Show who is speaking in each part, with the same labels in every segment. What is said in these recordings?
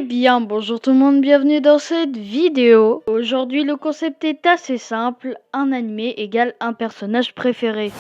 Speaker 1: Eh bien, bonjour tout le monde, bienvenue dans cette vidéo. Aujourd'hui, le concept est assez simple, un animé égale un personnage préféré.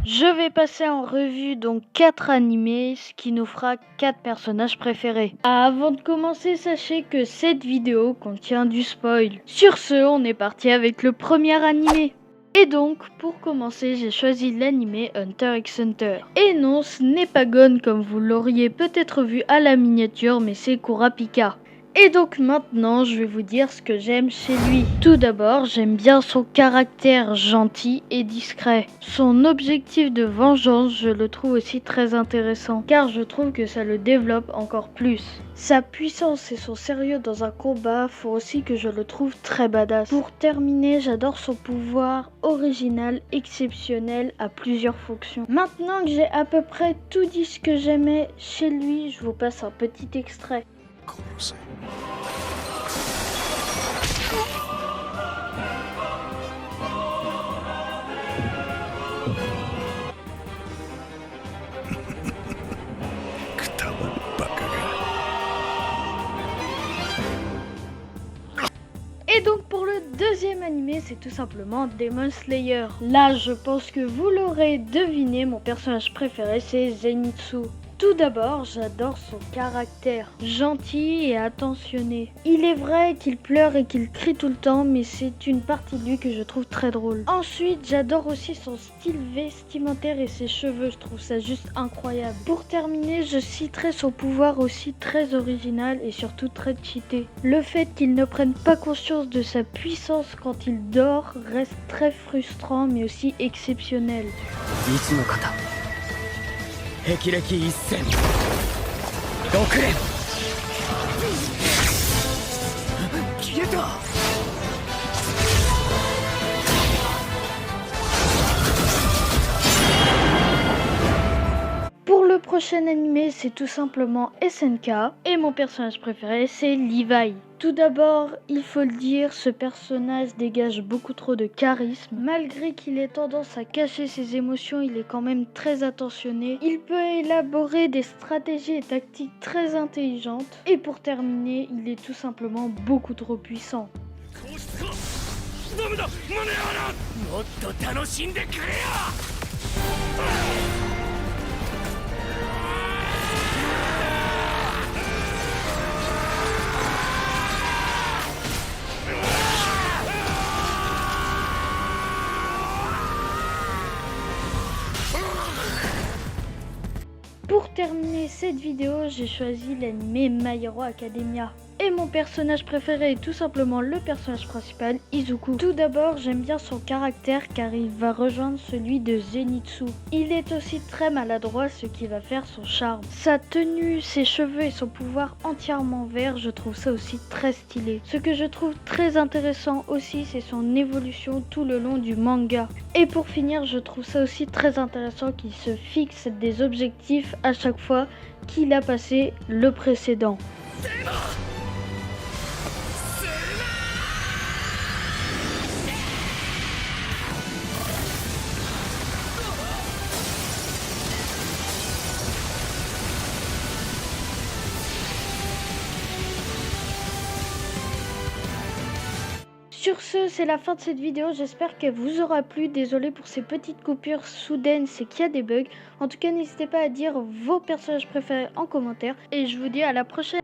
Speaker 1: Je vais passer en revue donc 4 animés, ce qui nous fera 4 personnages préférés. Avant de commencer, sachez que cette vidéo contient du spoil. Sur ce, on est parti avec le premier animé. Et donc, pour commencer, j'ai choisi l'animé Hunter x Hunter. Et non, ce n'est pas Gon comme vous l'auriez peut-être vu à la miniature, mais c'est Kurapika. Et donc maintenant, je vais vous dire ce que j'aime chez lui. Tout d'abord, j'aime bien son caractère gentil et discret. Son objectif de vengeance, je le trouve aussi très intéressant, car je trouve que ça le développe encore plus. Sa puissance et son sérieux dans un combat font aussi que je le trouve très badass. Pour terminer, j'adore son pouvoir original, exceptionnel, à plusieurs fonctions. Maintenant que j'ai à peu près tout dit ce que j'aimais chez lui, je vous passe un petit extrait. Et donc pour le deuxième animé, c'est tout simplement Demon Slayer. Là, je pense que vous l'aurez deviné, mon personnage préféré, c'est Zenitsu. Tout d'abord, j'adore son caractère, gentil et attentionné. Il est vrai qu'il pleure et qu'il crie tout le temps, mais c'est une partie de lui que je trouve très drôle. Ensuite, j'adore aussi son style vestimentaire et ses cheveux, je trouve ça juste incroyable. Pour terminer, je citerai son pouvoir aussi très original et surtout très cheaté. Le fait qu'il ne prenne pas conscience de sa puissance quand il dort reste très frustrant mais aussi exceptionnel.
Speaker 2: 霹靂一閃6連消えた。
Speaker 1: Pour le prochain animé, c'est tout simplement SNK et mon personnage préféré, c'est Levi. Tout d'abord, il faut le dire, ce personnage dégage beaucoup trop de charisme. Malgré qu'il ait tendance à cacher ses émotions, il est quand même très attentionné. Il peut élaborer des stratégies et tactiques très intelligentes. Et pour terminer, il est tout simplement beaucoup trop puissant. Pour terminer cette vidéo, j'ai choisi l'anime My Hero Academia. Et mon personnage préféré est tout simplement le personnage principal, Izuku. Tout d'abord, j'aime bien son caractère car il va rejoindre celui de Zenitsu. Il est aussi très maladroit, ce qui va faire son charme. Sa tenue, ses cheveux et son pouvoir entièrement vert, je trouve ça aussi très stylé. Ce que je trouve très intéressant aussi, c'est son évolution tout le long du manga. Et pour finir, je trouve ça aussi très intéressant qu'il se fixe des objectifs à chaque fois qu'il a passé le précédent. Sur ce, c'est la fin de cette vidéo, j'espère qu'elle vous aura plu. Désolé pour ces petites coupures soudaines, c'est qu'il y a des bugs. En tout cas, n'hésitez pas à dire vos personnages préférés en commentaire. Et je vous dis à la prochaine.